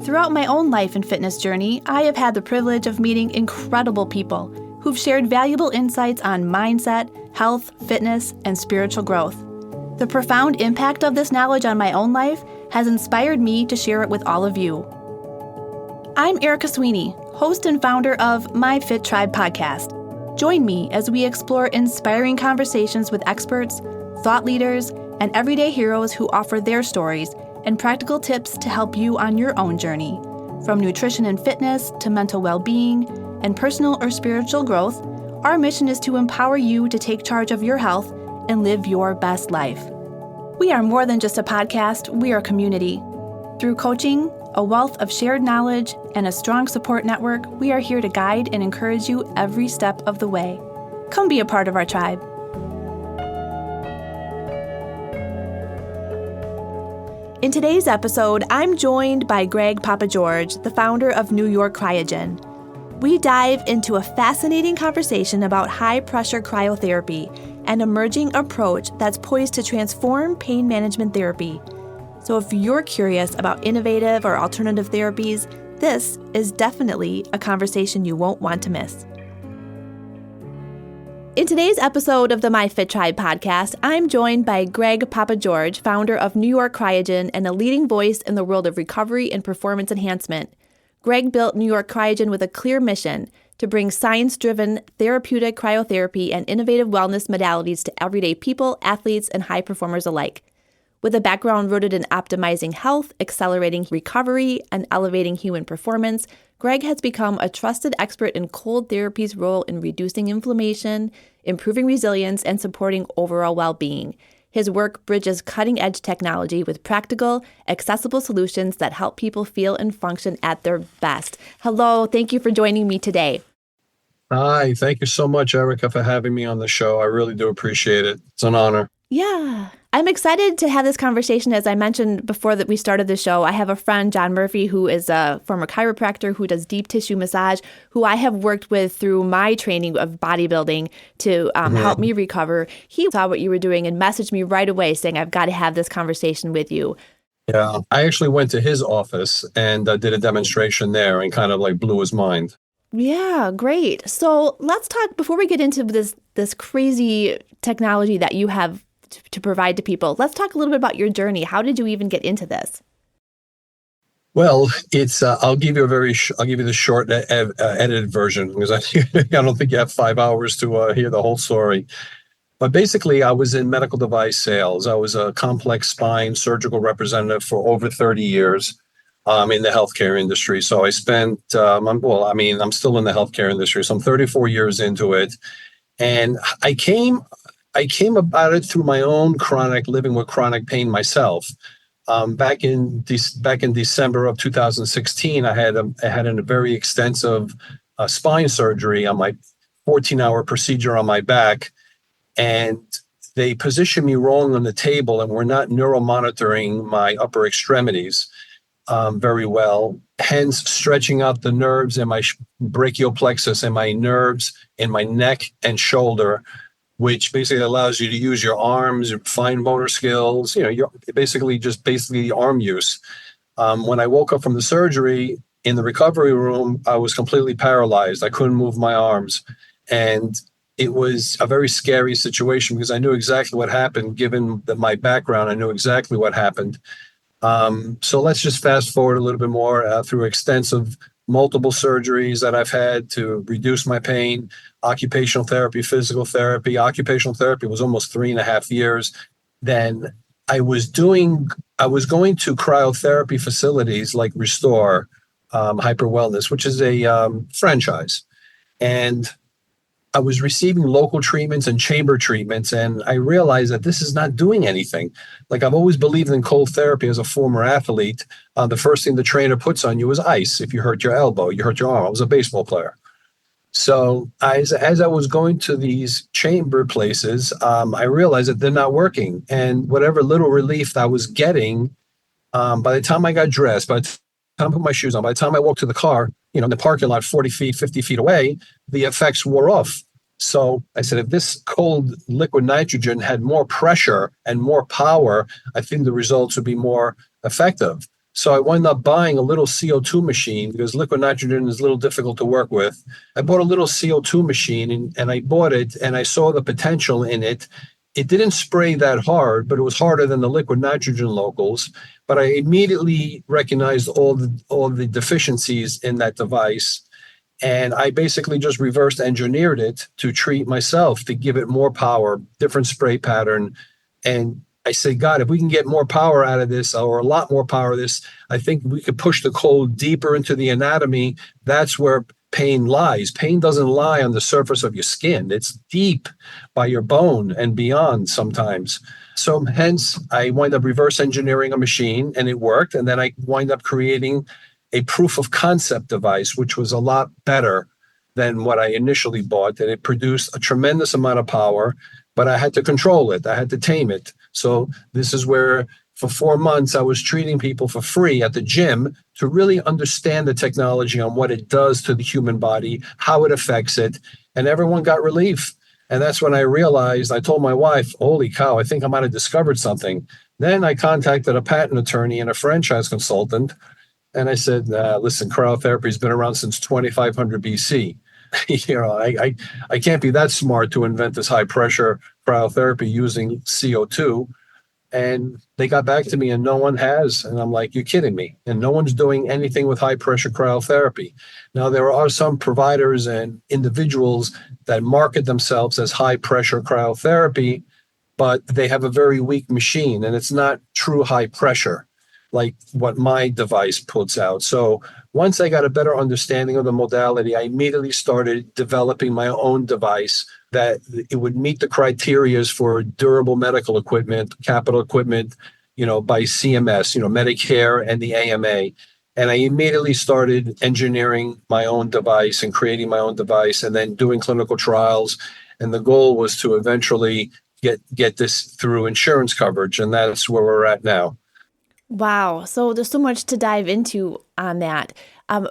Throughout my own life and fitness journey, I have had the privilege of meeting incredible people who've shared valuable insights on mindset, health, fitness, and spiritual growth. The profound impact of this knowledge on my own life has inspired me to share it with all of you. I'm Erica Sweeney, host and founder of My Fit Tribe podcast. Join me as we explore inspiring conversations with experts, thought leaders, and everyday heroes who offer their stories and practical tips to help you on your own journey. From nutrition and fitness to mental well-being and personal or spiritual growth, our mission is to empower you to take charge of your health and live your best life. We are more than just a podcast, we are a community. Through coaching, a wealth of shared knowledge, and a strong support network, we are here to guide and encourage you every step of the way. Come be a part of our tribe. In today's episode, I'm joined by Greg Papageorge, the founder of York Cryogen. We dive into a fascinating conversation about high-pressure cryotherapy, an emerging approach that's poised to transform pain management therapy. So if you're curious about innovative or alternative therapies, this is definitely a conversation you won't want to miss. In today's episode of the My Fit Tribe podcast, I'm joined by Greg Papageorge, founder of York Cryogen and a leading voice in the world of recovery and performance enhancement. Greg built York Cryogen with a clear mission to bring science-driven therapeutic cryotherapy and innovative wellness modalities to everyday people, athletes, and high performers alike. With a background rooted in optimizing health, accelerating recovery, and elevating human performance, Greg has become a trusted expert in cold therapy's role in reducing inflammation, improving resilience, and supporting overall well-being. His work bridges cutting-edge technology with practical, accessible solutions that help people feel and function at their best. Hello, thank you for joining me today. Hi, thank you so much, Erica, for having me on the show. I really do appreciate it. It's an honor. Yeah, I'm excited to have this conversation. As I mentioned before that we started the show, I have a friend, John Murphy, who is a former chiropractor who does deep tissue massage, who I have worked with through my training of bodybuilding to help me recover. He saw what you were doing and messaged me right away saying, I've got to have this conversation with you. Yeah, I actually went to his office and did a demonstration there and kind of like blew his mind. Yeah, great. So let's talk, before we get into this crazy technology that you have to provide to people, let's talk a little bit about your journey. How did you even get into this? Well, it's I'll give you the short edited version because I don't think you have 5 hours to hear the whole story. But basically, I was in medical device sales. I was a complex spine surgical representative for over 30 years in the healthcare industry. So I spent I'm still in the healthcare industry, so I'm 34 years into it, and I came about it through my own living with chronic pain myself. Back in December of 2016, I had a very extensive spine surgery on my 14-hour procedure on my back, and they positioned me wrong on the table and were not neuromonitoring my upper extremities very well, hence stretching out the nerves in my brachial plexus and my nerves in my neck and shoulder, which basically allows you to use your arms, your fine motor skills, you're basically arm use. When I woke up from the surgery in the recovery room, I was completely paralyzed. I couldn't move my arms. And it was a very scary situation because I knew exactly what happened. Given my background, I knew exactly what happened. So let's just fast forward a little bit more through extensive multiple surgeries that I've had to reduce my pain, occupational therapy, physical therapy. Occupational therapy was almost 3.5 years. Then I was going to cryotherapy facilities like Restore, Hyper Wellness, which is a franchise. And I was receiving local treatments and chamber treatments, and I realized that this is not doing anything. Like, I've always believed in cold therapy as a former athlete. The first thing the trainer puts on you is ice. If you hurt your elbow, you hurt your arm. I was a baseball player. So as I was going to these chamber places, I realized that they're not working. And whatever little relief I was getting, by the time I got dressed, by the time I put my shoes on, by the time I walked to the car, in the parking lot 40 feet, 50 feet away, the effects wore off. So I said, if this cold liquid nitrogen had more pressure and more power, I think the results would be more effective. So I wound up buying a little CO2 machine because liquid nitrogen is a little difficult to work with. I bought a little CO2 machine and I bought it and I saw the potential in it. It didn't spray that hard, but it was harder than the liquid nitrogen locals. But I immediately recognized all the deficiencies in that device. And I basically just reverse engineered it to treat myself, to give it more power, different spray pattern. And I say, God, if we can get more power out of this, or a lot more power of this, I think we could push the cold deeper into the anatomy. That's where pain lies. Pain doesn't lie on the surface of your skin. It's deep by your bone and beyond sometimes. So hence, I wind up reverse engineering a machine and it worked. And then I wind up creating a proof of concept device, which was a lot better than what I initially bought. And it produced a tremendous amount of power, but I had to control it. I had to tame it. So this is where for 4 months, I was treating people for free at the gym to really understand the technology on what it does to the human body, how it affects it. And everyone got relief. And that's when I realized, I told my wife, holy cow, I think I might have discovered something. Then I contacted a patent attorney and a franchise consultant. And I said, listen, cryotherapy has been around since 2500 BC. I can't be that smart to invent this high pressure cryotherapy using CO2. And they got back to me and no one has. And I'm like, you're kidding me. And no one's doing anything with high pressure cryotherapy. Now, there are some providers and individuals that market themselves as high pressure cryotherapy, but they have a very weak machine and it's not true high pressure like what my device puts out. So once I got a better understanding of the modality, I immediately started developing my own device that it would meet the criterias for durable medical equipment, capital equipment, by CMS, Medicare and the AMA. And I immediately started engineering my own device and creating my own device and then doing clinical trials. And the goal was to eventually get this through insurance coverage. And that's where we're at now. Wow. So there's so much to dive into on that.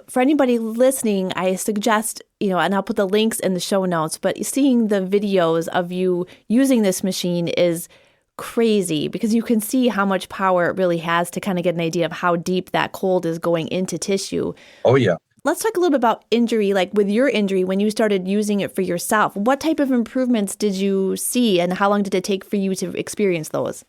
For anybody listening, I suggest, and I'll put the links in the show notes, but seeing the videos of you using this machine is crazy because you can see how much power it really has to kind of get an idea of how deep that cold is going into tissue. Oh, yeah. Let's talk a little bit about injury, like with your injury, when you started using it for yourself. What type of improvements did you see and how long did it take for you to experience those?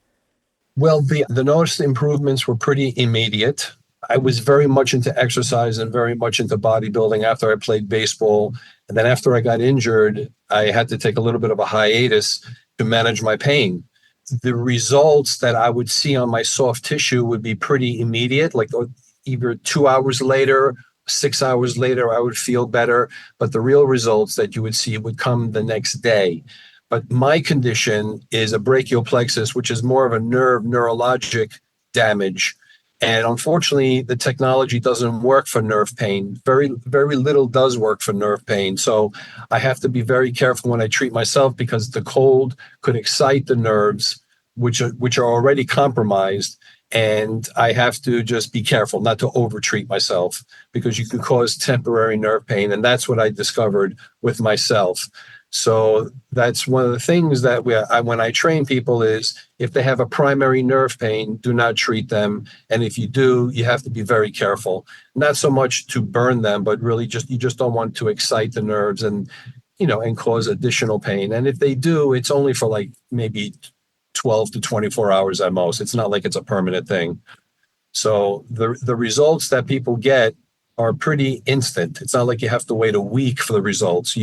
Well, the noticed improvements were pretty immediate. I was very much into exercise and very much into bodybuilding after I played baseball. And then after I got injured, I had to take a little bit of a hiatus to manage my pain. The results that I would see on my soft tissue would be pretty immediate, like either 2 hours later, 6 hours later, I would feel better. But the real results that you would see would come the next day. But my condition is a brachial plexus, which is more of a neurologic damage. And unfortunately, the technology doesn't work for nerve pain. Very, very little does work for nerve pain. So I have to be very careful when I treat myself because the cold could excite the nerves, which are already compromised. And I have to just be careful not to over-treat myself because you can cause temporary nerve pain. And that's what I discovered with myself. So that's one of the things that when I train people is if they have a primary nerve pain, do not treat them. And if you do, you have to be very careful, not so much to burn them, but really you just don't want to excite the nerves and cause additional pain. And if they do, it's only for like maybe 12 to 24 hours at most. It's not like it's a permanent thing. So the results that people get are pretty instant. It's not like you have to wait a week for the results.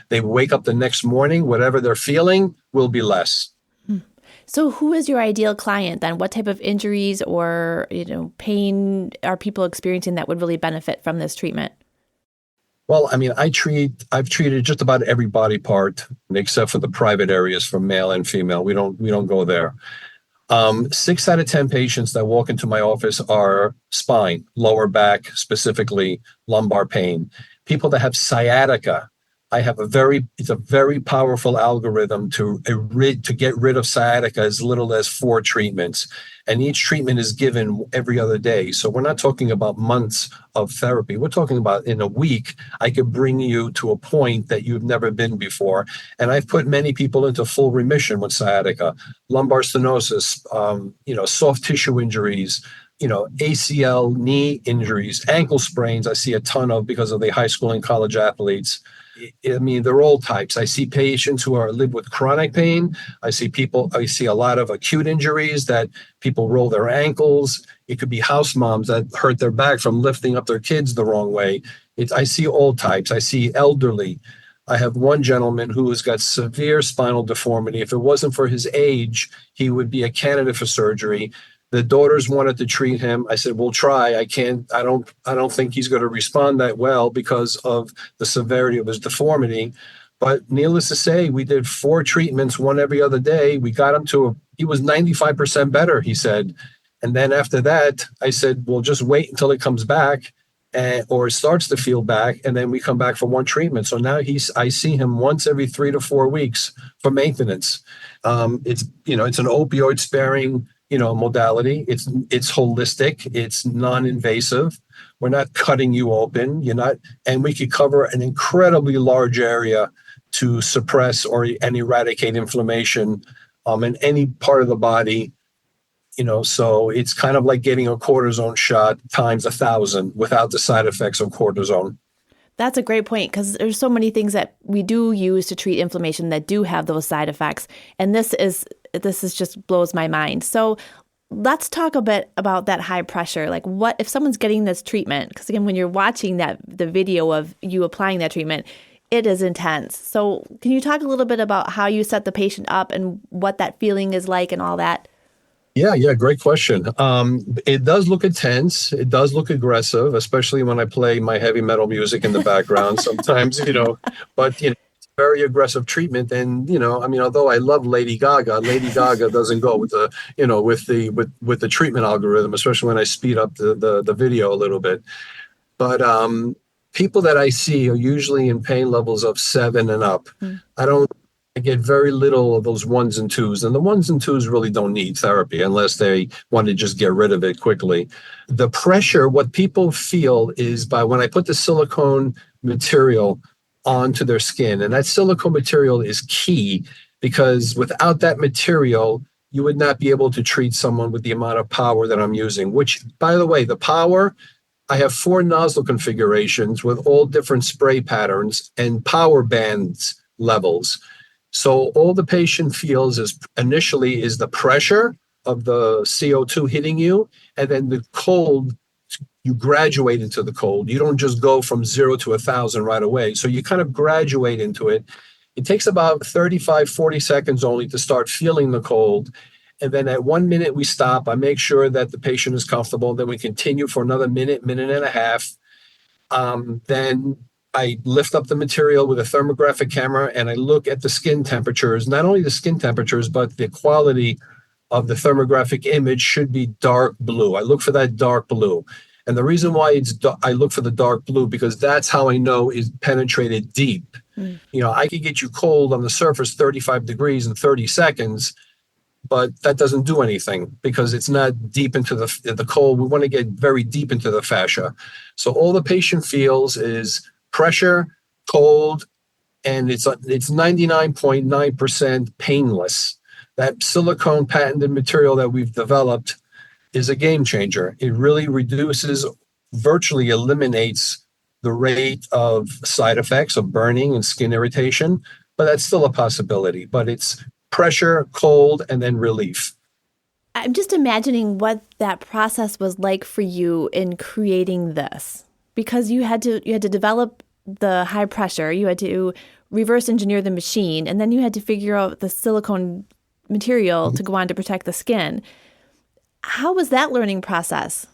They wake up the next morning, whatever they're feeling will be less. So who is your ideal client then? What type of injuries or, pain are people experiencing that would really benefit from this treatment? Well, I mean, I've treated just about every body part except for the private areas for male and female. We don't go there. 6 out of 10 patients that walk into my office are spine, lower back, specifically lumbar pain. People that have sciatica. I have it's a very powerful algorithm to get rid of sciatica as little as 4 treatments. And each treatment is given every other day. So we're not talking about months of therapy. We're talking about in a week, I could bring you to a point that you've never been before. And I've put many people into full remission with sciatica, lumbar stenosis, soft tissue injuries, ACL, knee injuries, ankle sprains. I see a ton of because of the high school and college athletes. I mean, they're all types. I see patients who live with chronic pain. I see a lot of acute injuries that people roll their ankles. It could be house moms that hurt their back from lifting up their kids the wrong way. I see all types. I see elderly. I have one gentleman who has got severe spinal deformity. If it wasn't for his age, he would be a candidate for surgery. The daughters wanted to treat him. I said, "We'll try. I don't think he's going to respond that well because of the severity of his deformity." But needless to say, we did 4 treatments, one every other day. We got him he was 95% better, he said. And then after that, I said, "Well, just wait until it comes back or starts to feel back. And then we come back for one treatment." So now I see him once every 3 to 4 weeks for maintenance. It's an opioid sparing modality. It's holistic. It's non-invasive. We're not cutting you open. And we could cover an incredibly large area to suppress and eradicate inflammation in any part of the body. So it's kind of like getting a cortisone shot times 1,000 without the side effects of cortisone. That's a great point, because there's so many things that we do use to treat inflammation that do have those side effects. And this just blows my mind. So let's talk a bit about that high pressure. Like, what if someone's getting this treatment? Because again, when you're watching the video of you applying that treatment, it is intense. So can you talk a little bit about how you set the patient up and what that feeling is like and all that? Yeah, great question. It does look intense. It does look aggressive, especially when I play my heavy metal music in the background sometimes, but it's very aggressive treatment. And, although I love Lady Gaga doesn't go with the treatment algorithm, especially when I speed up the video a little bit. But people that I see are usually in pain levels of 7 and up. I get very little of those 1s and 2s, and the 1s and 2s really don't need therapy unless they want to just get rid of it quickly. The pressure, what people feel is when I put the silicone material onto their skin, and that silicone material is key because without that material, you would not be able to treat someone with the amount of power that I'm using, which, by the way, the power, I have 4 nozzle configurations with all different spray patterns and power bands levels. So all the patient feels initially is the pressure of the CO2 hitting you, and then the cold, you graduate into the cold. You don't just go from 0 to 1,000 right away. So you kind of graduate into it. It takes about 35, 40 seconds only to start feeling the cold. And then at 1 minute, we stop. I make sure that the patient is comfortable. Then we continue for another minute and a half. Then I lift up the material with a thermographic camera and I look at the skin temperatures, not only the skin temperatures, but the quality of the thermographic image should be dark blue. I look for that dark blue. And the reason why I look for the dark blue, because that's how I know it's penetrated deep. I could get you cold on the surface, 35 degrees in 30 seconds, but that doesn't do anything because it's not deep into the cold. We want to get very deep into the fascia. So all the patient feels is pressure, cold, and it's 99.9% painless. That silicone patented material that we've developed is a game changer. It really virtually eliminates the rate of side effects of burning and skin irritation, but that's still a possibility. But it's pressure, cold, and then relief. I'm just imagining what that process was like for you in creating this. Because you had to develop the high pressure, you had to reverse engineer the machine, and then you had to figure out the silicone material to go on to protect the skin. How was that learning process?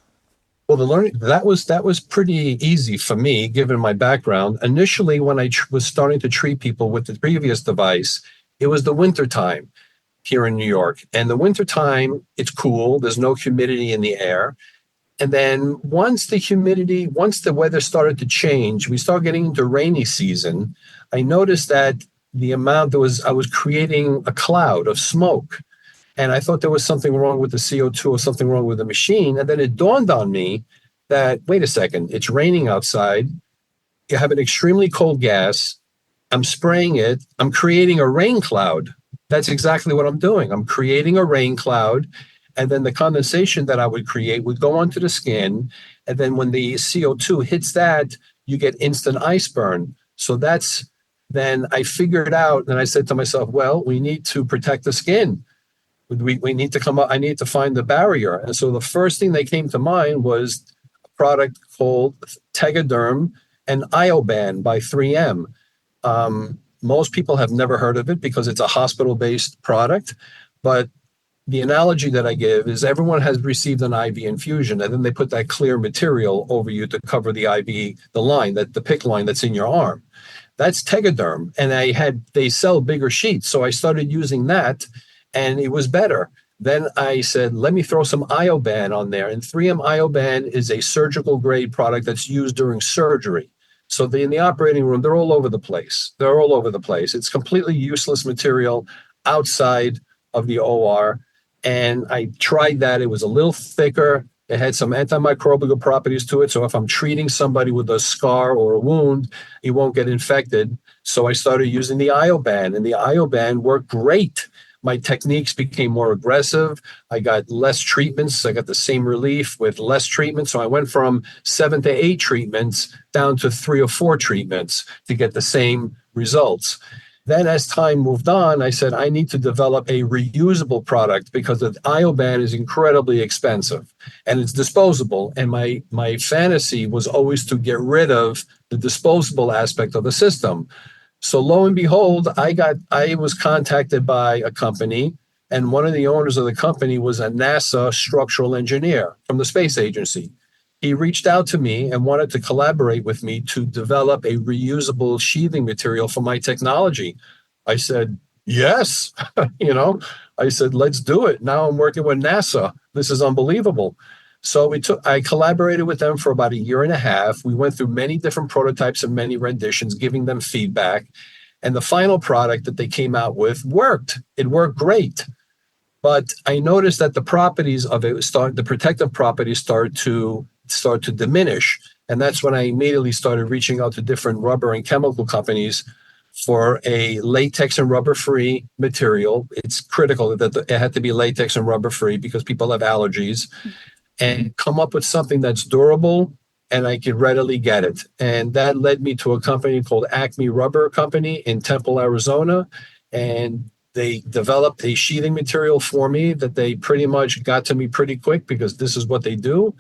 Well, the learning that was pretty easy for me, given my background. Initially, when I was starting to treat people with the previous device, it was the winter time here in New York, and the winter time it's cool. There's no humidity in the air. And then once the weather started to change, we started getting into rainy season. I noticed that I was creating a cloud of smoke. And I thought there was something wrong with the CO2 or something wrong with the machine. And then it dawned on me that, wait a second, it's raining outside. You have an extremely cold gas. I'm spraying it. I'm creating a rain cloud. That's exactly what I'm doing. I'm creating a rain cloud. And then the condensation that I would create would go onto the skin. And then when the CO2 hits that, you get instant ice burn. So then I figured out, and I said to myself, well, we need to protect the skin. We need to come up, I need to find the barrier. And so the first thing that came to mind was a product called Tegaderm and Ioban by 3M. Most people have never heard of it because it's a hospital-based product, but the analogy that I give is everyone has received an IV infusion, and then they put that clear material over you to cover the IV, the PICC line that's in your arm. That's Tegaderm, and they sell bigger sheets, so I started using that, and it was better. Then I said, let me throw some Ioban on there, and 3M Ioban is a surgical grade product that's used during surgery. So in the operating room, they're all over the place. It's completely useless material outside of the OR. And I tried that. It was a little thicker. It had some antimicrobial properties to it. So if I'm treating somebody with a scar or a wound, it won't get infected. So I started using the Ioban, and the Ioban worked great. My techniques became more aggressive. I got less treatments. I got the same relief with less treatment. So I went from 7 to 8 treatments down to 3 or 4 treatments to get the same results. Then as time moved on, I said, I need to develop a reusable product because the Ioban is incredibly expensive and it's disposable. And my fantasy was always to get rid of the disposable aspect of the system. So lo and behold, I was contacted by a company, and one of the owners of the company was a NASA structural engineer from the space agency. He reached out to me and wanted to collaborate with me to develop a reusable sheathing material for my technology. I said, yes, I said, let's do it. Now I'm working with NASA. This is unbelievable. So I collaborated with them for about 1.5 years. We went through many different prototypes and many renditions, giving them feedback. And the final product that they came out with worked. It worked great. But I noticed that the properties of it the protective properties start to diminish. And that's when I immediately started reaching out to different rubber and chemical companies for a latex and rubber-free material. It's critical that it had to be latex and rubber-free because people have allergies. And come up with something that's durable and I could readily get it. And that led me to a company called Acme Rubber Company in Temple, Arizona. And they developed a sheathing material for me that they pretty much got to me pretty quick because this is what they do.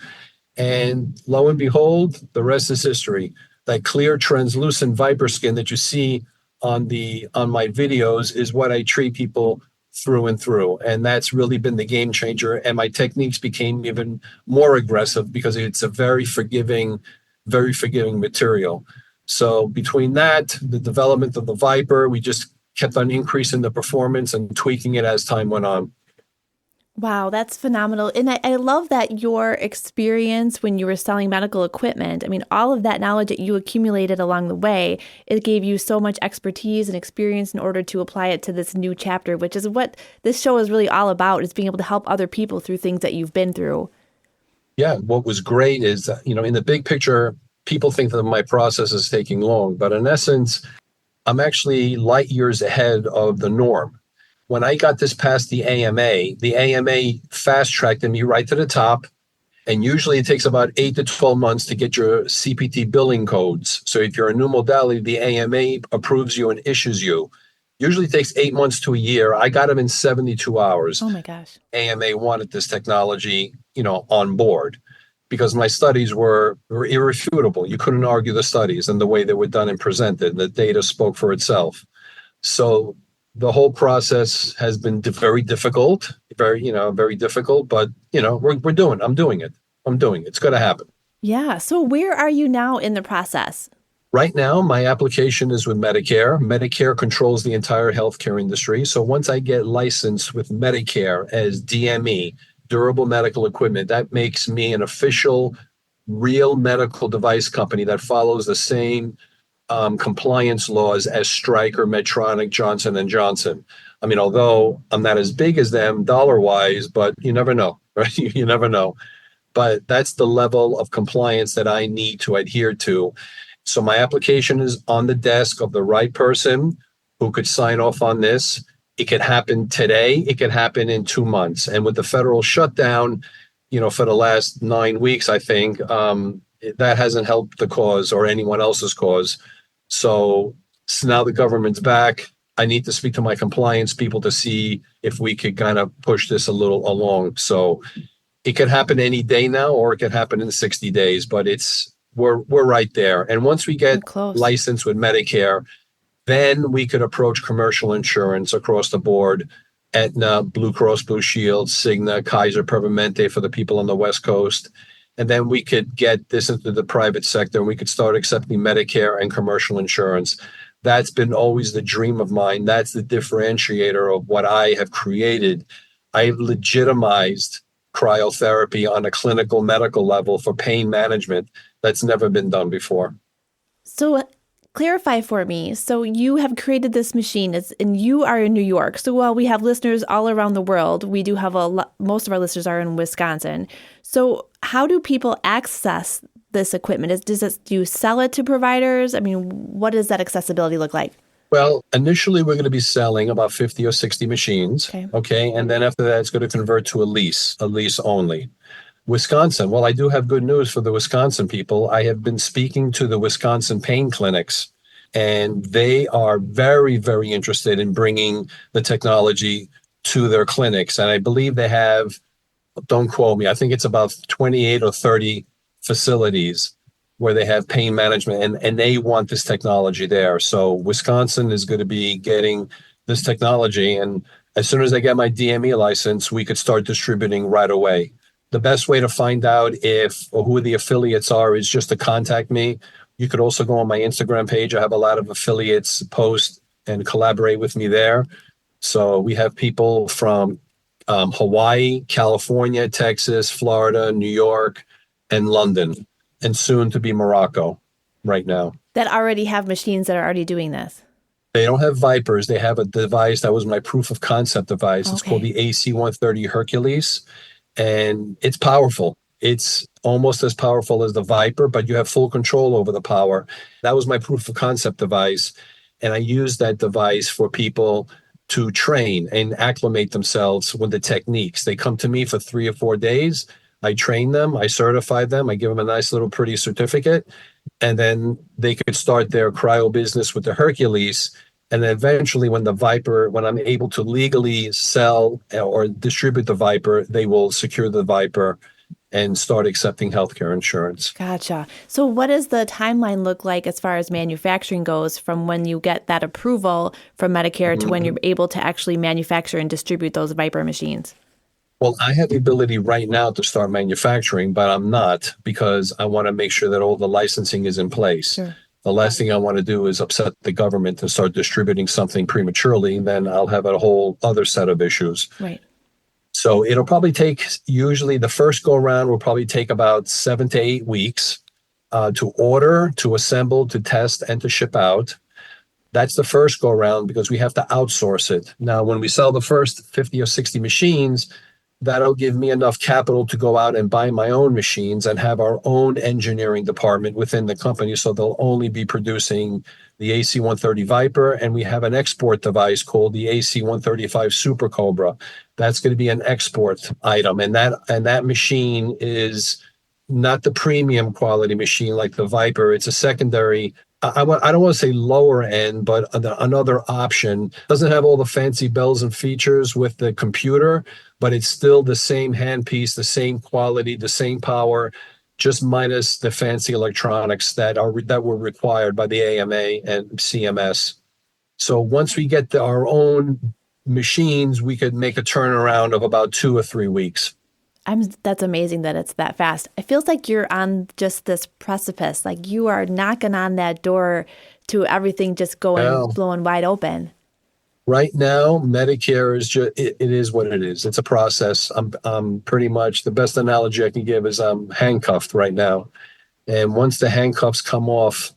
And lo and behold, the rest is history. That clear, translucent viper skin that you see on my videos is what I treat people through and through. And that's really been the game changer. And my techniques became even more aggressive because it's a very forgiving material. So between that, the development of the Viper, we just kept on increasing the performance and tweaking it as time went on. Wow, that's phenomenal. And I love that your experience when you were selling medical equipment, I mean, all of that knowledge that you accumulated along the way, it gave you so much expertise and experience in order to apply it to this new chapter, which is what this show is really all about, is being able to help other people through things that you've been through. Yeah, what was great is, in the big picture, people think that my process is taking long, but in essence, I'm actually light years ahead of the norm. When I got this past the AMA fast-tracked me right to the top. And usually it takes about 8 to 12 months to get your CPT billing codes. So if you're a new modality, the AMA approves you and issues you. Usually it takes 8 months to a year. I got them in 72 hours. Oh my gosh. AMA wanted this technology, on board because my studies were irrefutable. You couldn't argue the studies and the way they were done and presented. The data spoke for itself. So the whole process has been very difficult, very difficult, but I'm doing it. It's going to happen. Yeah. So where are you now in the process? Right now, my application is with Medicare. Medicare controls the entire healthcare industry. So once I get licensed with Medicare as DME, durable medical equipment, that makes me an official real medical device company that follows the same compliance laws as Stryker, Medtronic, Johnson & Johnson. I mean, although I'm not as big as them dollar-wise, but you never know, right? You never know. But that's the level of compliance that I need to adhere to. So my application is on the desk of the right person who could sign off on this. It could happen today. It could happen in 2 months. And with the federal shutdown, for the last 9 weeks, I think that hasn't helped the cause or anyone else's cause. So now the government's back. I need to speak to my compliance people to see if we could kind of push this a little along. So it could happen any day now, or it could happen in 60 days, but we're right there. And once we get licensed with Medicare, then we could approach commercial insurance across the board. Aetna, Blue Cross Blue Shield, Cigna, Kaiser Permanente for the people on the West Coast. And then we could get this into the private sector, and we could start accepting Medicare and commercial insurance. That's been always the dream of mine. That's the differentiator of what I have created. I've legitimized cryotherapy on a clinical medical level for pain management. That's never been done before. So clarify for me. So you have created this machine, and you are in New York. So while we have listeners all around the world, we do have most of our listeners are in Wisconsin. So how do people access this equipment? Do you sell it to providers? I mean, what does that accessibility look like? Well, initially, we're going to be selling about 50 or 60 machines. Okay. And then after that, it's going to convert to a lease only. Wisconsin. Well, I do have good news for the Wisconsin people. I have been speaking to the Wisconsin pain clinics, and they are very, very interested in bringing the technology to their clinics. And I believe they have, don't quote me, I think it's about 28 or 30 facilities where they have pain management, and they want this technology there. So Wisconsin is going to be getting this technology. And as soon as I get my DME license, we could start distributing right away. The best way to find out who the affiliates are is just to contact me. You could also go on my Instagram page. I have a lot of affiliates post and collaborate with me there. So we have people from Hawaii, California, Texas, Florida, New York, and London, and soon to be Morocco right now. That already have machines that are already doing this. They don't have Vipers. They have a device that was my proof of concept device. Okay. It's called the AC-130 Hercules. And it's powerful. It's almost as powerful as the Viper, but you have full control over the power. That was my proof of concept device. And I use that device for people to train and acclimate themselves with the techniques. They come to me for 3 or 4 days. I train them. I certify them. I give them a nice little pretty certificate. And then they could start their cryo business with the Hercules. And then eventually when I'm able to legally sell or distribute the Viper, they will secure the Viper and start accepting healthcare insurance. Gotcha. So what does the timeline look like as far as manufacturing goes from when you get that approval from Medicare to when you're able to actually manufacture and distribute those Viper machines? Well, I have the ability right now to start manufacturing, but I'm not, because I want to make sure that all the licensing is in place. Sure. The last thing I want to do is upset the government and start distributing something prematurely. Then I'll have a whole other set of issues. Right. So it'll probably take, usually the first go around will probably take about 7 to 8 weeks to order, to assemble, to test, and to ship out. That's the first go around because we have to outsource it. Now, when we sell the first 50 or 60 machines, that'll give me enough capital to go out and buy my own machines and have our own engineering department within the company. So they'll only be producing the AC-130 Viper, and we have an export device called the AC-135 Super Cobra. That's going to be an export item. And that machine is not the premium quality machine like the Viper. It's a secondary, I don't want to say lower end, but another option. Doesn't have all the fancy bells and features with the computer, but it's still the same handpiece, the same quality, the same power, just minus the fancy electronics that were required by the AMA and CMS. So once we get our own machines, we could make a turnaround of about 2 or 3 weeks. That's amazing that it's that fast. It feels like you're on just this precipice, like you are knocking on that door to everything just blowing wide open. Right now, Medicare is just, it is what it is. It's a process. I'm pretty much, the best analogy I can give is I'm handcuffed right now. And once the handcuffs come off,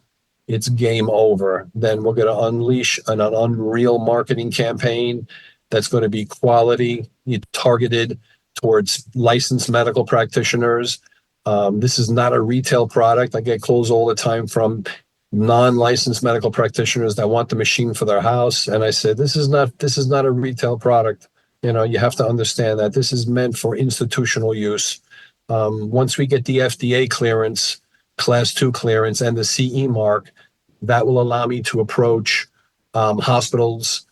it's game over. Then we're going to unleash an unreal marketing campaign that's going to be quality, targeted towards licensed medical practitioners. This is not a retail product. I get calls all the time from non-licensed medical practitioners that want the machine for their house. And I said, this is not a retail product. You have to understand that this is meant for institutional use. Once we get the FDA clearance, class 2 clearance, and the CE mark, that will allow me to approach hospitals,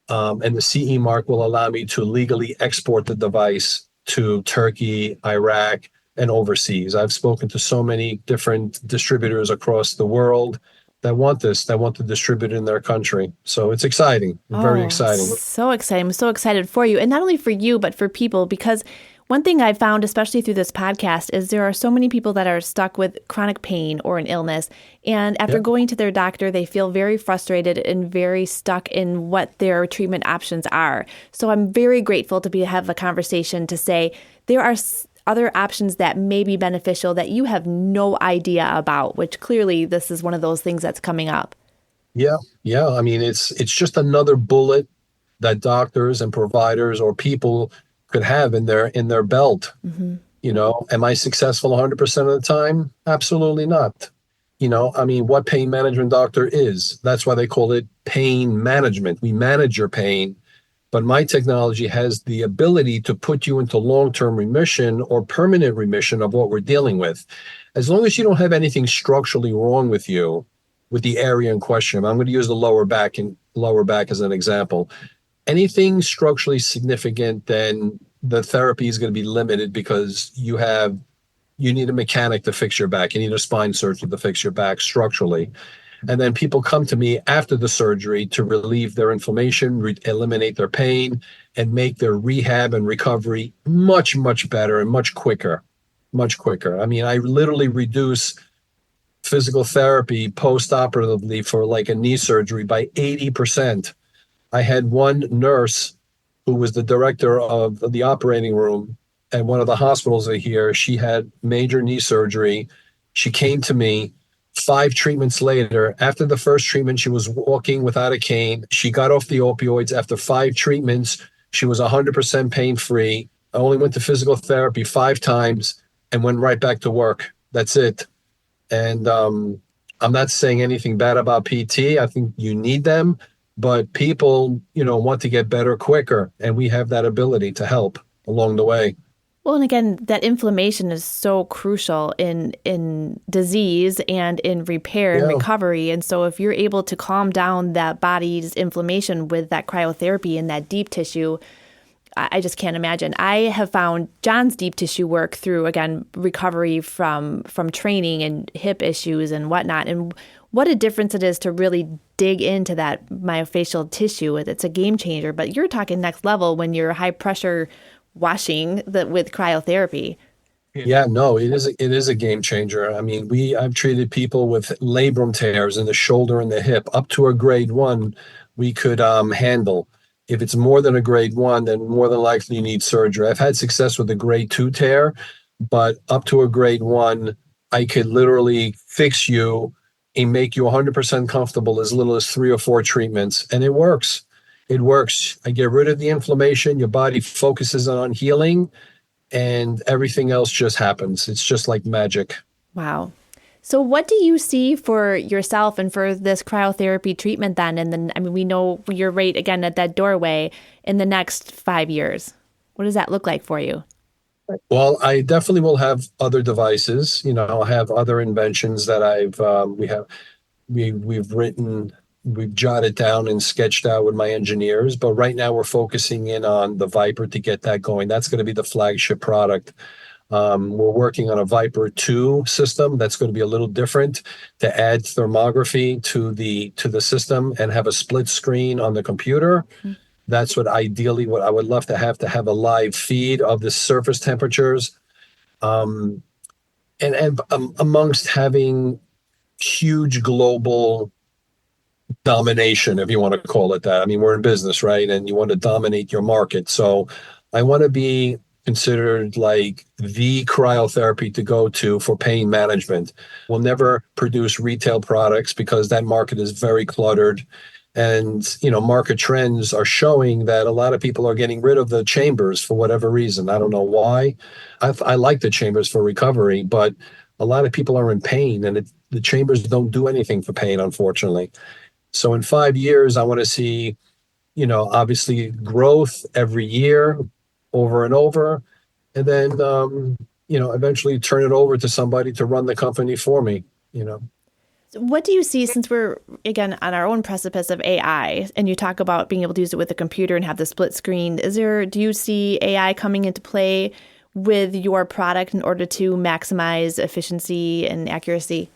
and the CE mark will allow me to legally export the device to Turkey, Iraq, and overseas. I've spoken to so many different distributors across the world that want to distribute in their country. So it's exciting, very Oh, exciting. so exciting. I'm so excited for you. And not only for you, but for people, because one thing I've found, especially through this podcast, is there are so many people that are stuck with chronic pain or an illness. And after Yep. going to their doctor, they feel very frustrated and very stuck in what their treatment options are. So I'm very grateful to have a conversation to say there are other options that may be beneficial that you have no idea about, which clearly this is one of those things that's coming up. Yeah, yeah. I mean, it's just another bullet that doctors and providers or people could have in their belt. Mm-hmm. Am I successful 100% of the time? Absolutely not. I mean, what pain management doctor is? That's why they call it pain management. We manage your pain, but my technology has the ability to put you into long-term remission or permanent remission of what we're dealing with. As long as you don't have anything structurally wrong with you, with the area in question. I'm going to use the lower back as an example. Anything structurally significant, then the therapy is going to be limited because you need a mechanic to fix your back. You need a spine surgeon to fix your back structurally. And then people come to me after the surgery to relieve their inflammation, eliminate their pain, and make their rehab and recovery much, much better and much quicker, much quicker. I mean, I literally reduce physical therapy post-operatively for like a knee surgery by 80%. I had one nurse who was the director of the operating room at one of the hospitals here. She had major knee surgery. She came to me 5 treatments later. After the first treatment, she was walking without a cane. She got off the opioids. After 5 treatments, she was 100% pain-free. I only went to physical therapy 5 times and went right back to work. That's it. And I'm not saying anything bad about PT. I think you need them, but people, want to get better quicker, and we have that ability to help along the way. Well, and again, that inflammation is so crucial in disease and in repair and recovery. And so if you're able to calm down that body's inflammation with that cryotherapy and that deep tissue, I just can't imagine. I have found John's deep tissue work through, again, recovery from training and hip issues and whatnot. And what a difference it is to really dig into that myofascial tissue. It's a game changer. But you're talking next level when you're high pressure washing with cryotherapy. Yeah, no, it is a game changer. I mean, I've treated people with labrum tears in the shoulder and the hip up to a grade 1 we could handle. If it's more than a grade 1, then more than likely you need surgery. I've had success with a grade 2 tear, but up to a grade 1, I could literally fix you and make you 100% comfortable as little as 3 or 4 treatments. And it works. It works. I get rid of the inflammation. Your body focuses on healing, and everything else just happens. It's just like magic. Wow. So what do you see for yourself and for this cryotherapy treatment then? And then, I mean, we know you're right again at that doorway in the next 5 years. What does that look like for you? Well, I definitely will have other devices. I'll have other inventions that we've written, we've jotted down and sketched out with my engineers. But right now we're focusing in on the Viper to get that going. That's going to be the flagship product. We're working on a Viper 2 system that's going to be a little different, to add thermography to the system and have a split screen on the computer. Mm-hmm. That's what I would love to have a live feed of the surface temperatures. And amongst having huge global domination, if you want to call it that. I mean, we're in business, right? And you want to dominate your market. So I want to be considered like the cryotherapy to go to for pain management. We'll never produce retail products because that market is very cluttered. And, market trends are showing that a lot of people are getting rid of the chambers for whatever reason. I don't know why. I like the chambers for recovery, but a lot of people are in pain, and the chambers don't do anything for pain, unfortunately. So in 5 years, I want to see, obviously growth every year over and over, and then, eventually turn it over to somebody to run the company for me, you know. What do you see, since we're, again, on our own precipice of AI, and you talk about being able to use it with a computer and have the split screen, do you see AI coming into play with your product in order to maximize efficiency and accuracy?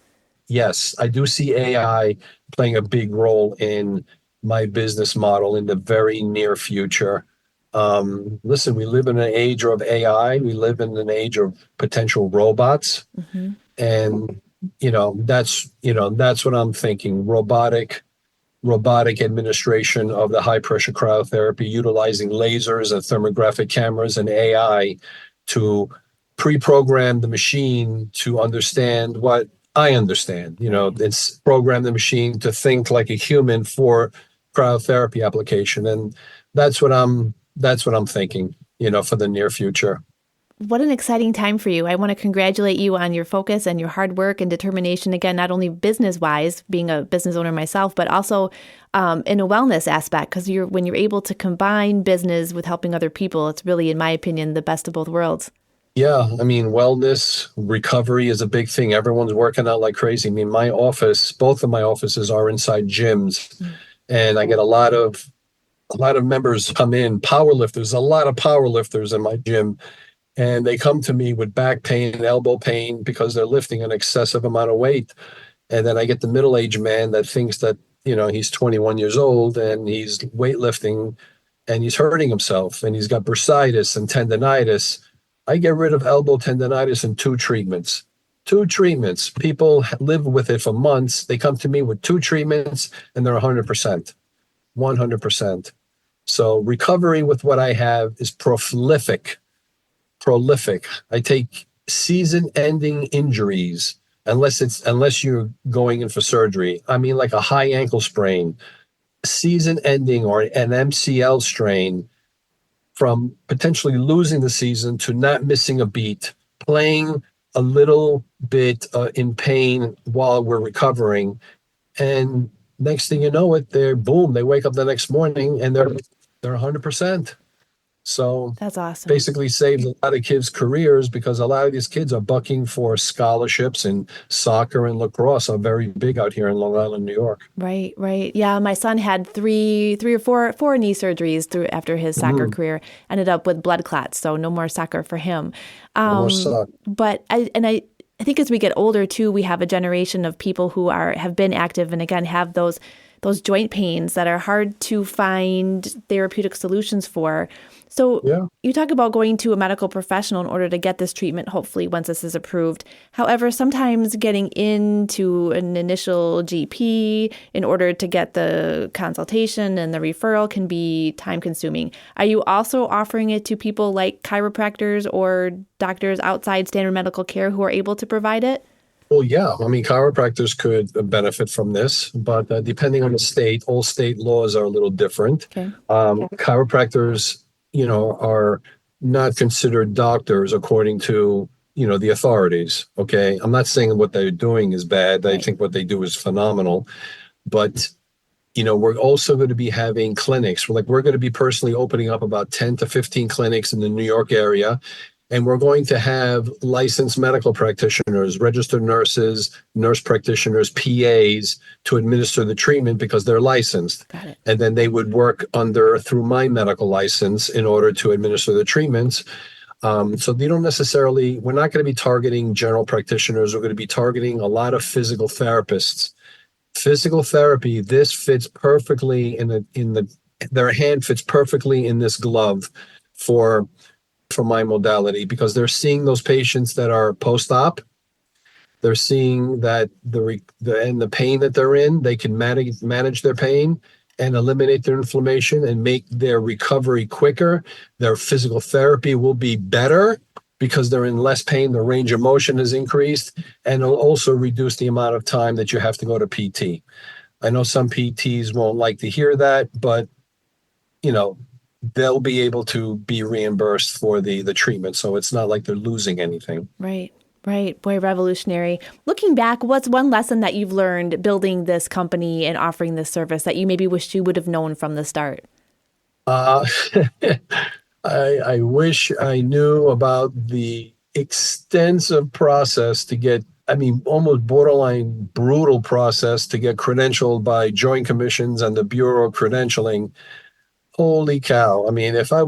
Yes, I do see AI playing a big role in my business model in the very near future. Listen, we live in an age of AI. We live in an age of potential robots. Mm-hmm. And, that's what I'm thinking. Robotic administration of the high pressure cryotherapy, utilizing lasers and thermographic cameras and AI to pre-program the machine to understand what I understand. It's program the machine to think like a human for cryotherapy application. And that's what I'm thinking, for the near future. What an exciting time for you. I want to congratulate you on your focus and your hard work and determination, again, not only business-wise, being a business owner myself, but also in a wellness aspect, because when you're able to combine business with helping other people, it's really, in my opinion, the best of both worlds. Yeah, I mean, wellness, recovery is a big thing. Everyone's working out like crazy. I mean, both of my offices are inside gyms, and I get a lot of members come in, power lifters, a lot of power lifters in my gym. And they come to me with back pain and elbow pain because they're lifting an excessive amount of weight. And then I get the middle-aged man that thinks that, he's 21 years old and he's weightlifting and he's hurting himself and he's got bursitis and tendonitis. I get rid of elbow tendonitis in 2 treatments. 2 treatments. People live with it for months. They come to me with 2 treatments and they're 100%. 100%. So recovery with what I have is prolific. I take season-ending injuries unless you're going in for surgery. I mean, like a high ankle sprain, season-ending, or an MCL strain, from potentially losing the season to not missing a beat, playing a little bit in pain while we're recovering, and next thing you know they wake up the next morning and they're 100%. So That's awesome. basically saved a lot of kids' careers, because a lot of these kids are bucking for scholarships, and soccer and lacrosse are very big out here in Long Island, New York. Right, right. Yeah, my son had three or four knee surgeries after his soccer career. Ended up with blood clots, so no more soccer for him. No more soccer. But I think as we get older too, we have a generation of people who have been active and again have those joint pains that are hard to find therapeutic solutions for. So yeah. You talk about going to a medical professional in order to get this treatment, hopefully, once this is approved. However, sometimes getting into an initial GP in order to get the consultation and the referral can be time consuming. Are you also offering it to people like chiropractors or doctors outside standard medical care who are able to provide it? Well, yeah. I mean, chiropractors could benefit from this, but depending on the state, all state laws are a little different. Okay. Chiropractors, are not considered doctors according to, the authorities. Okay. I'm not saying what they're doing is bad. I think what they do is phenomenal. But, we're also going to be having clinics. We're going to be personally opening up about 10 to 15 clinics in the New York area. And we're going to have licensed medical practitioners, registered nurses, nurse practitioners, PAs to administer the treatment because they're licensed. Got it. And then they would work through my medical license in order to administer the treatments. So they don't necessarily, we're not going to be targeting general practitioners. We're going to be targeting a lot of physical therapists. Physical therapy, this fits perfectly their hand fits perfectly in this glove for my modality, because they're seeing those patients that are post-op. They're seeing that the pain that they're in, they can manage their pain and eliminate their inflammation and make their recovery quicker. Their physical therapy will be better because they're in less pain. Their range of motion is increased, and it'll also reduce the amount of time that you have to go to PT. I know some PTs won't like to hear that, but they'll be able to be reimbursed for the treatment. So it's not like they're losing anything. Right. Right. Boy, revolutionary. Looking back, what's one lesson that you've learned building this company and offering this service that you maybe wished you would have known from the start? Uh, I wish I knew about the extensive process to get, I mean, almost borderline brutal process to get credentialed by Joint Commissions and the Bureau of Credentialing. Holy cow. I mean, if I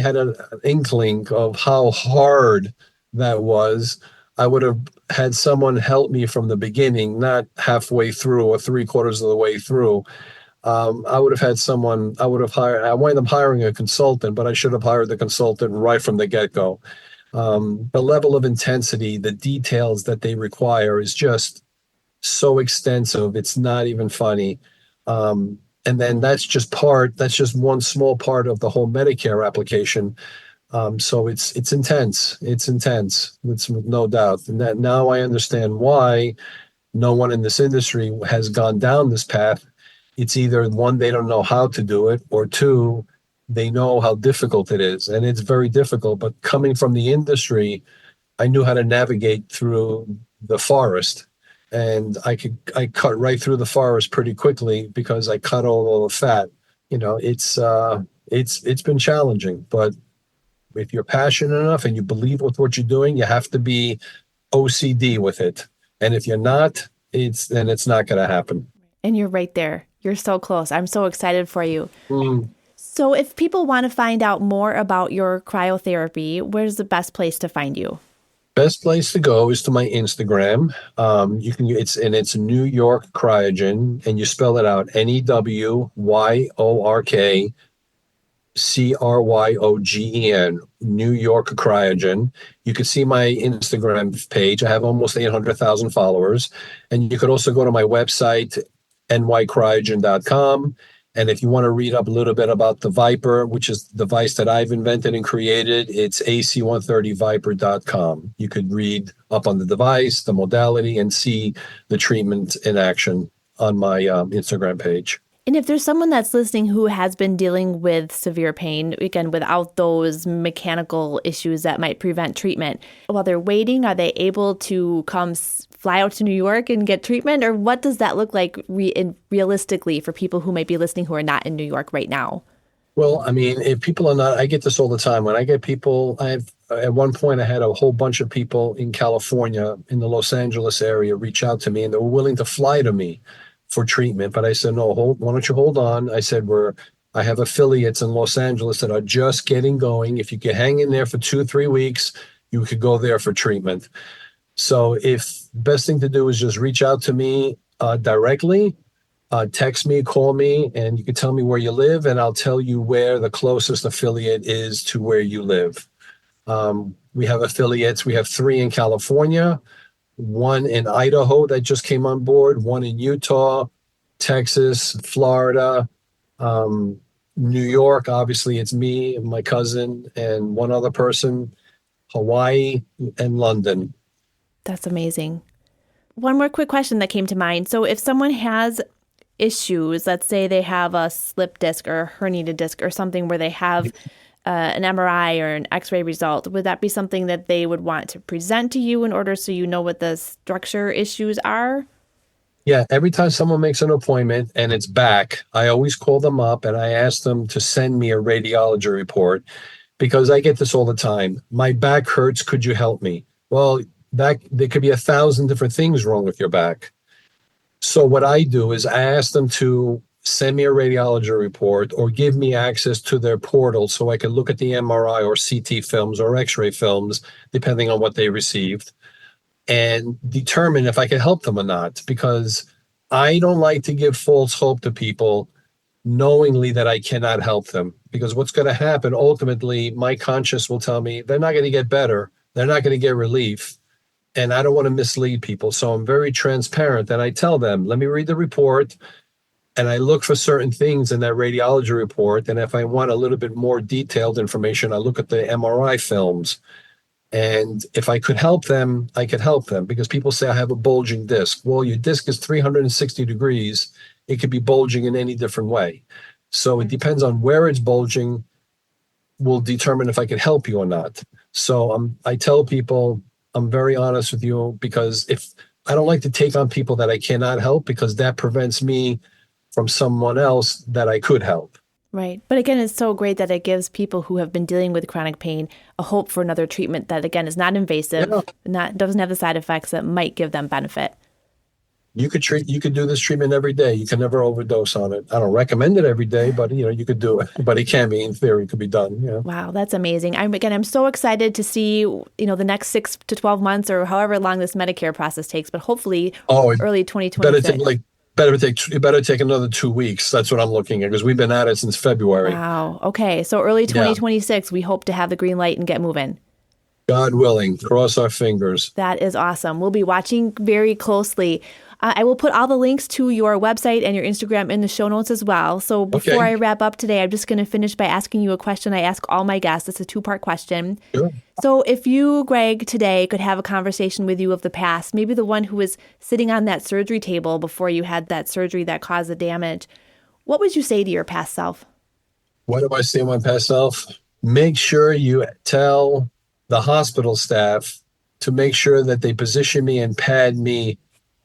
had an inkling of how hard that was, I would have had someone help me from the beginning, not halfway through or three-quarters of the way through. I would have had someone, I wind up hiring a consultant, but I should have hired the consultant right from the get-go. The level of intensity, the details that they require is just so extensive. It's not even funny. And then that's just one small part of the whole Medicare application. So it's intense. It's intense. It's no doubt. And that now I understand why no one in this industry has gone down this path. It's either one, they don't know how to do it, or two, they know how difficult it is. And it's very difficult. But coming from the industry, I knew how to navigate through the forest. And I cut right through the forest pretty quickly because I cut all the fat. You know, it's been challenging, but if you're passionate enough and you believe with what you're doing, you have to be OCD with it. And if you're not, then it's not going to happen. And you're right there. You're so close. I'm so excited for you. Mm. So if people want to find out more about your cryotherapy, where's the best place to find you? Best place to go is to my Instagram. It's New York Cryogen, and you spell it out NEWYORK CRYOGEN, New York Cryogen. You can see my Instagram page. I have almost 800,000 followers. And you could also go to my website, nycryogen.com. And if you want to read up a little bit about the Viper, which is the device that I've invented and created, it's ac130viper.com. You could read up on the device, the modality, and see the treatment in action on my Instagram page. And if there's someone that's listening who has been dealing with severe pain, again, without those mechanical issues that might prevent treatment, while they're waiting, are they able to fly out to New York and get treatment? Or what does that look like realistically for people who might be listening who are not in New York right now? Well, I mean, if people are not, I get this all the time. When I get people, at one point I had a whole bunch of people in California, in the Los Angeles area, reach out to me, and they were willing to fly to me for treatment. But I said, no, why don't you hold on? I said, I have affiliates in Los Angeles that are just getting going. If you could hang in there for 2-3 weeks, you could go there for treatment. So best thing to do is just reach out to me directly, text me, call me, and you can tell me where you live, and I'll tell you where the closest affiliate is to where you live. We have affiliates. We have 3 in California, 1 in Idaho that just came on board, 1 in Utah, Texas, Florida, New York. Obviously, it's me and my cousin and 1 other person, Hawaii, and London. That's amazing. One more quick question that came to mind. So if someone has issues, let's say they have a slip disc or a herniated disc or something where they have an MRI or an X-ray result, would that be something that they would want to present to you in order so you know what the structure issues are? Yeah, every time someone makes an appointment and it's back, I always call them up and I ask them to send me a radiology report, because I get this all the time. My back hurts. Could you help me? Well, there could be 1,000 different things wrong with your back. So what I do is I ask them to send me a radiology report or give me access to their portal so I can look at the MRI or CT films or X-ray films, depending on what they received, and determine if I can help them or not. Because I don't like to give false hope to people knowingly that I cannot help them. Because what's going to happen, ultimately, my conscience will tell me they're not going to get better. They're not going to get relief. And I don't want to mislead people. So I'm very transparent. And I tell them, let me read the report. And I look for certain things in that radiology report. And if I want a little bit more detailed information, I look at the MRI films. And if I could help them, I could help them. Because people say I have a bulging disc. Well, your disc is 360 degrees. It could be bulging in any different way. So it depends on where it's bulging will determine if I can help you or not. So I tell people, I'm very honest with you, because if I don't like to take on people that I cannot help, because that prevents me from someone else that I could help. Right. But again, it's so great that it gives people who have been dealing with chronic pain a hope for another treatment that, again, is not invasive, Yeah. doesn't have the side effects that might give them benefit. You could do this treatment every day. You can never overdose on it. I don't recommend it every day, but you could do it. But it can be, in theory, it could be done. Wow, that's amazing. I'm so excited to see, the next 6 to 12 months or however long this Medicare process takes, but hopefully early better 2026. take better take another 2 weeks. That's what I'm looking at, because we've been at it since February. Wow. Okay. So early Yeah. 2026, we hope to have the green light and get moving. God willing, cross our fingers. That is awesome. We'll be watching very closely. I will put all the links to your website and your Instagram in the show notes as well. So before I wrap up today, I'm just going to finish by asking you a question I ask all my guests. It's a 2-part question. Sure. So if you, Greg, today could have a conversation with you of the past, maybe the one who was sitting on that surgery table before you had that surgery that caused the damage, what would you say to your past self? What do I say to my past self? Make sure you tell the hospital staff to make sure that they position me and pad me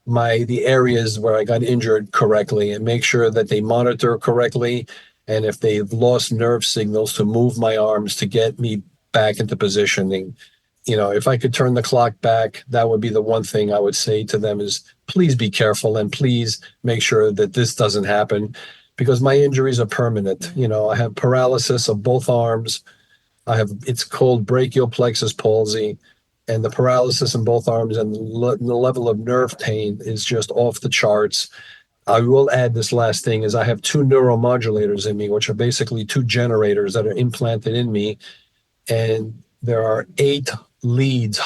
the areas where I got injured correctly, and make sure that they monitor correctly. And if they've lost nerve signals, to move my arms to get me back into positioning. If I could turn the clock back, that would be the one thing I would say to them is, please be careful and please make sure that this doesn't happen, because my injuries are permanent. I have paralysis of both arms. It's called brachial plexus palsy. And the paralysis in both arms and the level of nerve pain is just off the charts. I will add this last thing is I have 2 neuromodulators in me, which are basically 2 generators that are implanted in me. And there are 8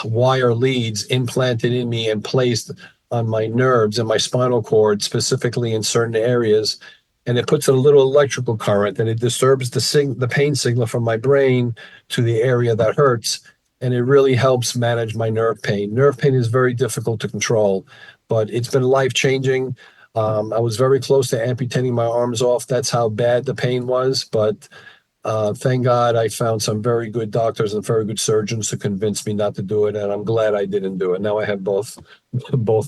wire leads implanted in me and placed on my nerves and my spinal cord, specifically in certain areas. And it puts a little electrical current, and it disturbs the pain signal from my brain to the area that hurts. And it really helps manage my nerve pain. Nerve pain is very difficult to control, but it's been life-changing. I was very close to amputating my arms off. That's how bad the pain was. But thank God I found some very good doctors and very good surgeons to convince me not to do it. And I'm glad I didn't do it. Now I have both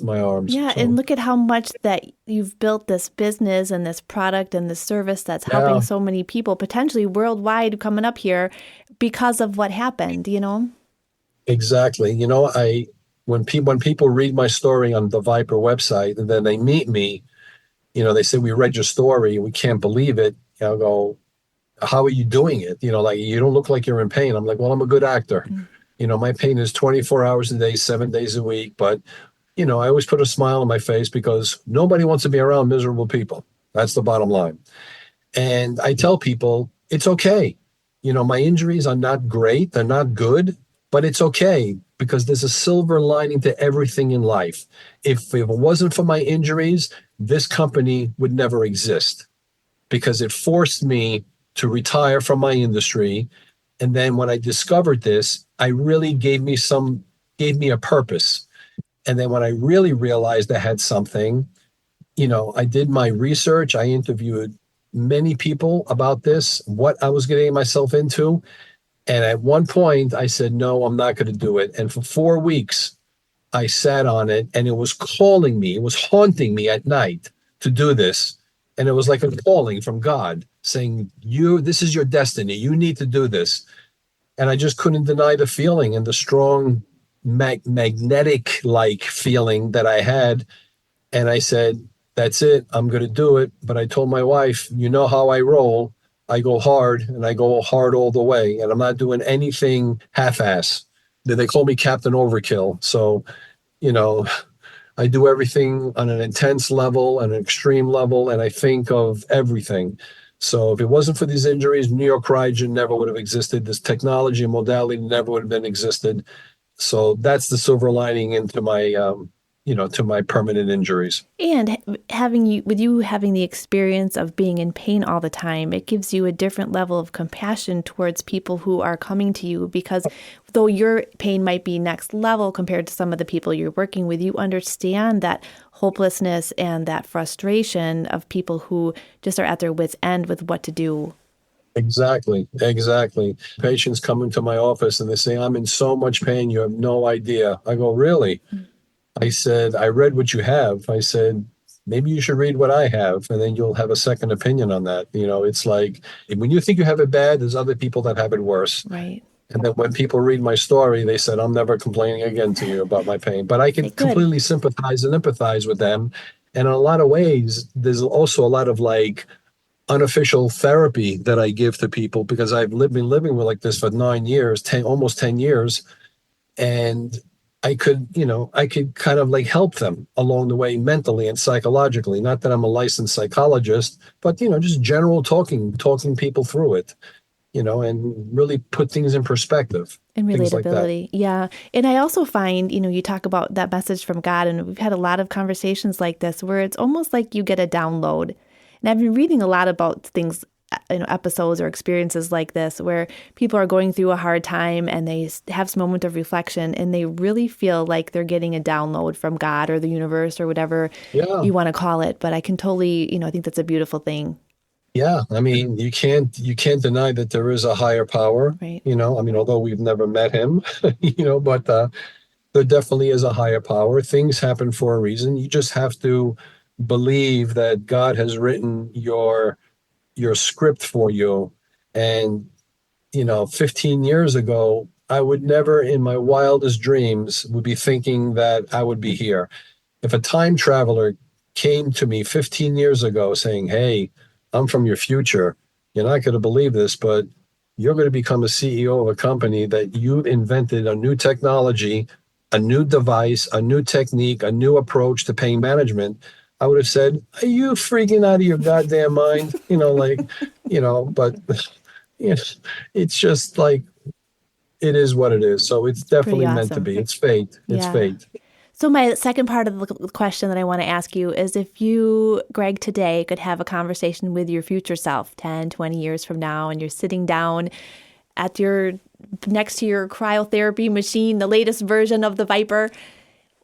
my arms. Yeah, So, and look at how much that you've built this business and this product and this service that's helping so many people, potentially worldwide, coming up here because of what happened, Exactly. When people read my story on the Viper website and then they meet me, they say, we read your story, we can't believe it. I'll go, how are you doing it? Like, you don't look like you're in pain. I'm like, well, I'm a good actor. My pain is 24 hours a day, 7 days a week. But, I always put a smile on my face, because nobody wants to be around miserable people. That's the bottom line. And I tell people, it's okay. My injuries are not great. They're not good. But it's okay, because there's a silver lining to everything in life. If it wasn't for my injuries, this company would never exist, because it forced me to retire from my industry. And then when I discovered this, I really gave me a purpose. And then when I really realized I had something, I did my research. I interviewed many people about this, what I was getting myself into. And at one point I said, no, I'm not going to do it. And for 4 weeks, I sat on it, and it was calling me. It was haunting me at night to do this. And it was like a calling from God saying, this is your destiny. You need to do this. And I just couldn't deny the feeling and the strong magnetic-like feeling that I had. And I said, that's it. I'm going to do it. But I told my wife, how I roll. I go hard, and I go hard all the way, and I'm not doing anything half-ass. They call me Captain Overkill. So, I do everything on an intense level, an extreme level, and I think of everything. So if it wasn't for these injuries, York Cryogen never would have existed. This technology and modality never would have been existed. So that's the silver lining into my, to my permanent injuries. And having the experience of being in pain all the time, it gives you a different level of compassion towards people who are coming to you, because though your pain might be next level compared to some of the people you're working with, you understand that hopelessness and that frustration of people who just are at their wits' end with what to do. Exactly. Exactly. Patients come into my office and they say, I'm in so much pain. You have no idea. I go, really? I said, I read what you have. I said, maybe you should read what I have, and then you'll have a second opinion on that. It's like when you think you have it bad, there's other people that have it worse. Right. And then when people read my story, they said, I'm never complaining again to you about my pain. But I Okay, can good. completely sympathize and empathize with them. And in a lot of ways, there's also a lot of like unofficial therapy that I give to people because been living with like this for 9 years, almost 10 years. And I could kind of like help them along the way mentally and psychologically. Not that I'm a licensed psychologist, but, just general talking people through it, and really put things in perspective, And things like that. relatability. Yeah. And I also find, you talk about that message from God, and we've had a lot of conversations like this where it's almost like you get a download. And I've been reading a lot about things, episodes or experiences like this where people are going through a hard time and they have some moment of reflection and they really feel like they're getting a download from God or the universe or whatever Yeah. you want to call it. But I can totally, I think that's a beautiful thing. Yeah. I mean, you can't deny that there is a higher power, Right. although we've never met him, but there definitely is a higher power. Things happen for a reason. You just have to believe that God has written your script for you. And 15 years ago, I would never in my wildest dreams would be thinking that I would be here. If a time traveler came to me 15 years ago saying, hey, I'm from your future, you're not going to believe this, but you're going to become a CEO of a company that you've invented a new technology, a new device, a new technique, a new approach to pain management. I would have said, are you freaking out of your goddamn mind? But it's just like, it is what it is. So it's Pretty definitely meant to awesome. be. It's fate. It's Yeah. fate. So my second part of the question that I want to ask you is if you, Greg, today could have a conversation with your future self 10, 20 years from now, and you're sitting down next to your cryotherapy machine, the latest version of the Viper,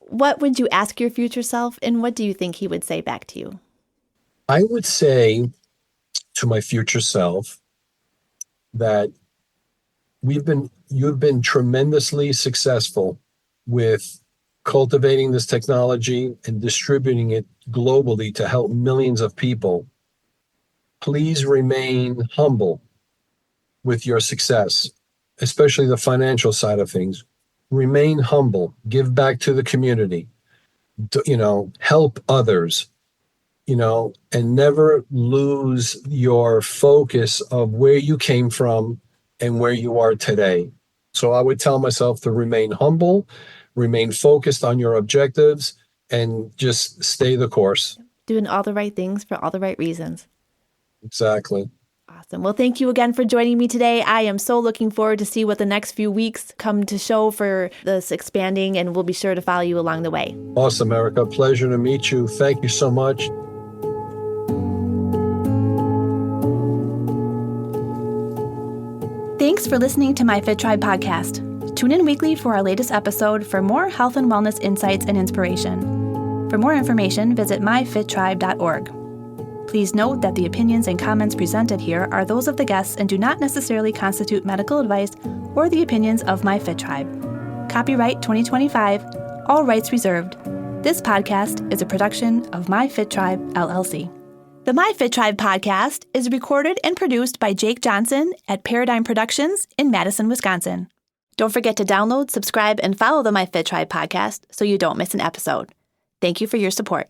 what would you ask your future self, and what do you think he would say back to you? I would say to my future self that you've been tremendously successful with cultivating this technology and distributing it globally to help millions of people. Please remain humble with your success, especially the financial side of things. Remain humble, give back to the community, help others, and never lose your focus of where you came from and where you are today. So I would tell myself to remain humble, remain focused on your objectives, and just stay the course. Doing all the right things for all the right reasons. Exactly. Awesome. Well, thank you again for joining me today. I am so looking forward to see what the next few weeks come to show for this expanding, and we'll be sure to follow you along the way. Awesome, Erica. Pleasure to meet you. Thank you so much. Thanks for listening to my Fit Tribe podcast. Tune in weekly for our latest episode for more health and wellness insights and inspiration. For more information, visit myfittribe.org. Please note that the opinions and comments presented here are those of the guests and do not necessarily constitute medical advice or the opinions of My Fit Tribe. Copyright 2025, all rights reserved. This podcast is a production of My Fit Tribe, LLC. The My Fit Tribe podcast is recorded and produced by Jake Johnson at Paradigm Productions in Madison, Wisconsin. Don't forget to download, subscribe, and follow the My Fit Tribe podcast so you don't miss an episode. Thank you for your support.